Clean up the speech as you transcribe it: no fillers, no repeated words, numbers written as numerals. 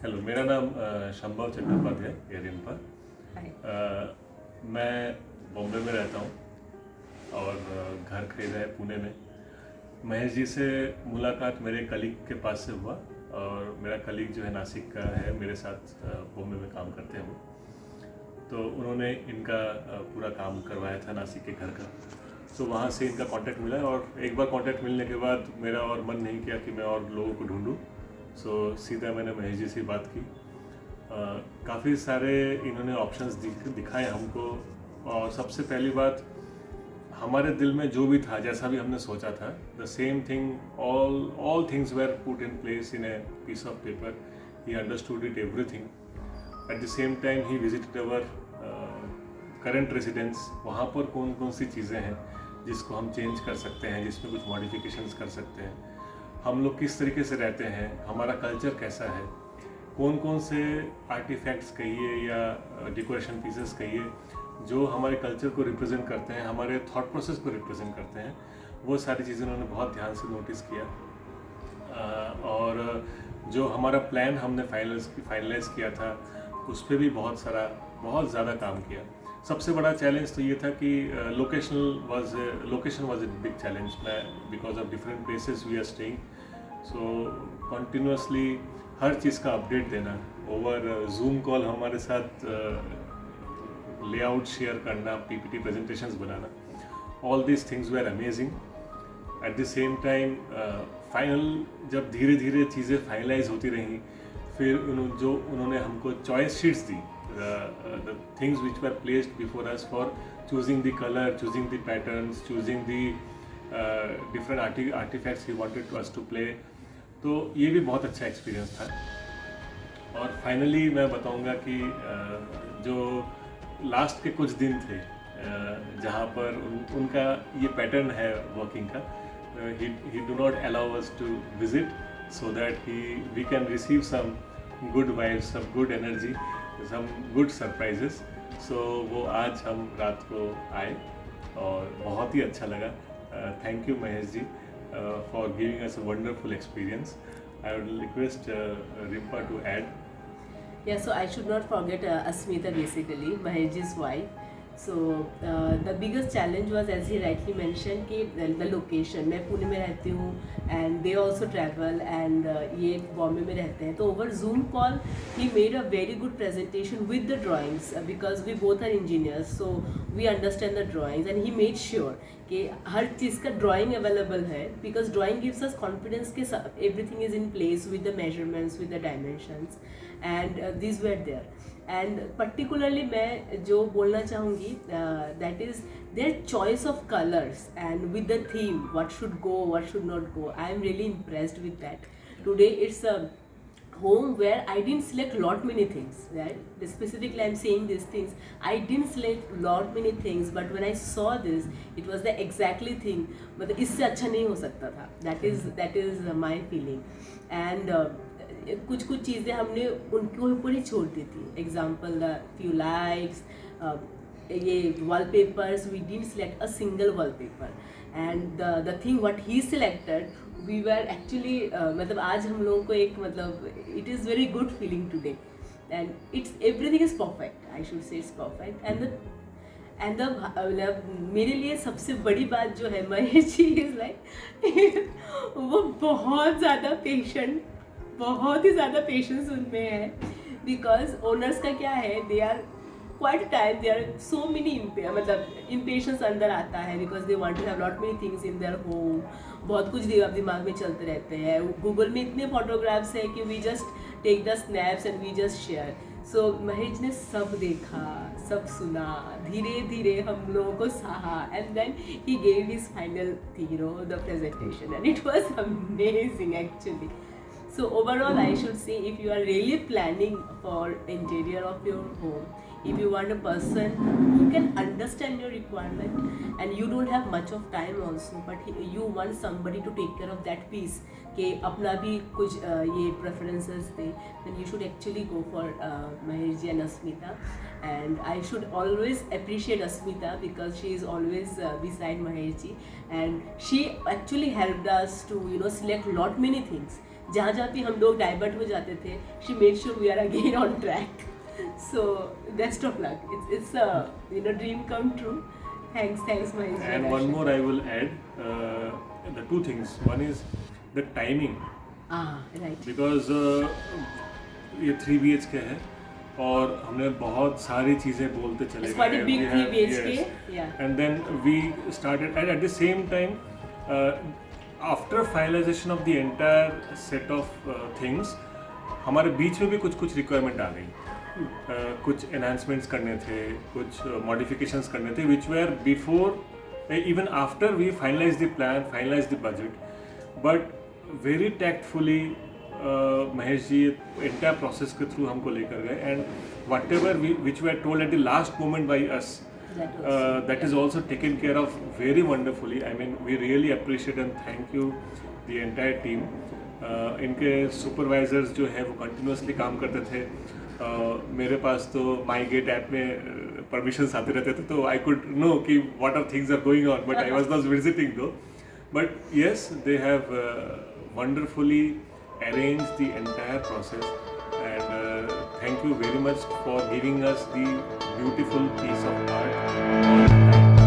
Hello, मेरा नाम शंभव चट्टोपाध्याय है रिम्पा। Hi. मैं बॉम्बे में रहता हूँ और घर खरीदा है पुणे में। महेश जी से मुलाकात मेरे कलीग के पास से हुआ और मेरा कलीग जो है नासिक का है, मेरे साथ बॉम्बे में काम करते हैं वो। तो उन्होंने इनका पूरा काम करवाया था नासिक के घर का। तो वहाँ से इनका कांटेक्ट मिला और एक बार कांटेक्ट मिलने के बाद मेरा और मन नहीं किया कि मैं और लोगों को ढूंढूं। सो सीधा मैंने महेश जी से बात की। काफ़ी सारे इन्होंने ऑप्शंस दिखाए हमको। और सबसे पहली बात, हमारे दिल में जो भी था, जैसा भी हमने सोचा था, the same thing, all things were put in place in a piece of paper. He understood it everything. At the same time he visited our current residence. वहाँ पर कौन कौन सी चीज़ें हैं जिसको हम चेंज कर सकते हैं, जिसमें कुछ मॉडिफिकेशंस कर सकते हैं, हम लोग किस तरीके से रहते हैं, हमारा कल्चर कैसा है, कौन कौन से आर्टिफैक्ट्स कहिए या डेकोरेशन पीसेस कहिए जो हमारे कल्चर को रिप्रेजेंट करते हैं, हमारे थॉट प्रोसेस को रिप्रेजेंट करते हैं, वो सारी चीज़ें उन्होंने बहुत ध्यान से नोटिस किया। और जो हमारा प्लान हमने फाइनलाइज किया था, उस पर भी बहुत ज़्यादा काम किया। सबसे बड़ा चैलेंज तो ये था कि location was a big challenge. Because of different places we are staying, so continuously हर चीज़ का अपडेट देना ओवर जूम कॉल, हमारे साथ लेआउट शेयर करना, पीपीटी प्रेजेंटेशंस बनाना, all these things were amazing. At the same time final जब धीरे धीरे चीज़ें फाइनलाइज होती रहीं, फिर उन्होंने हमको choice sheets the, the things which were placed before us for choosing the color, choosing the patterns, choosing the different artifacts he wanted us to play. तो ये भी बहुत अच्छा एक्सपीरियंस था। और फाइनली मैं बताऊंगा कि जो लास्ट के कुछ दिन थे जहाँ पर उनका ये पैटर्न है वर्किंग का, he do not allow us to visit so that we can receive some good vibes, some good energy, some good surprises. So वो आज हम रात को आए और बहुत ही अच्छा लगा। Thank you Mahesh ji for giving us a wonderful experience. I would request Rimpa to add. Yeah, so I should not forget Asmita, basically Mahesh's wife. So the biggest challenge was, as he rightly mentioned, कि the location. मैं पुणे में रहती हूँ and they also travel and ये बॉम्बे में रहते हैं. तो over Zoom call he made a very good presentation with the drawings because we both are engineers, so we understand the drawings and he made sure कि हर चीज़ का drawing available है, because drawing gives us confidence कि everything is in place with the measurements, with the dimensions, and these were there. And particularly मैं जो बोलना चाहूँगी that is their choice of colours and with the theme what should go, what should not go. I am really impressed with that. Today it's a home where I didn't select lot many things, right? Specifically I'm saying these things, I didn't select lot many things, but when I saw this it was the exactly thing, मतलब इससे अच्छा नहीं हो सकता था. That is my feeling. And कुछ कुछ चीज़ें हमने उनके ऊपर ही छोड़ दी थी. एग्जाम्पल द फ्यू लाइक्स, ये wallpapers, we didn't select a single wallpaper. And the thing what he selected, we were actually मतलब आज हम लोगों को एक मतलब it is very good feeling today. And it's everything is perfect, I should say it's perfect. And मतलब मेरे लिए सबसे बड़ी बात जो है, महेश जी इज़ लाइक वो बहुत ज़्यादा पेशेंट, बहुत ही ज़्यादा पेशेंस उनमें है. बिकॉज ओनर्स का क्या है, they are quite time, they are so many मतलब इम्पेशंस अंदर आता है, because they want to have lot many things in their home. बहुत कुछ दिमाग में चलते रहते हैं. गूगल में इतने फोटोग्राफ्स हैं कि we just take the snaps and we just share. So Mahesh ने सब देखा, सब सुना, धीरे धीरे हम लोगों को सहा, and then he gave his final the presentation and it was amazing actually. So overall, I should say, if you are really planning for interior of your home, if you want a person who can understand your requirement and you don't have much of time also, but you want somebody to take care of that piece, कि अपना भी कुछ ये preferences they, then you should actually go for Mahesh ji and Asmita. And I should always appreciate Asmita because she is always beside Mahesh ji, and she actually helped us to select lot many things. जहाँ जहाँ भी हम लोग divert हो जाते थे, she made sure we are again on track. So best of luck. It's a dream come true. Thanks Mahesh. And one more I will add, the two things. One is the timing, Right. because ये 3 BHK है और हमने बहुत सारी चीज़ें बोलते चले It's quite a big 3 BHK. yes. Yeah. And then we started, and at the same time, after finalization of the entire set of things, हमारे बीच में भी कुछ रिक्वायरमेंट आ गई. कुछ एनहांसमेंट्स करने थे, कुछ मॉडिफिकेशंस करने थे, which were before, even after we finalize the plan, finalize the budget, but very tactfully Mahesh ji entire process के थ्रू हमको लेकर गए, and whatever which we are told at the last moment by us, that is also taken care of very wonderfully. I mean, we really appreciate and thank you the entire team. इनके supervisors जो है वो continuously काम करते थे. मेरे पास तो माई गेट ऐप में परमिशंस आते रहते थे, तो आई कुड नो कि what are things are going on, but I was not visiting though. But yes, they have wonderfully arranged the entire process, and thank you very much for giving us the beautiful piece of art all the time.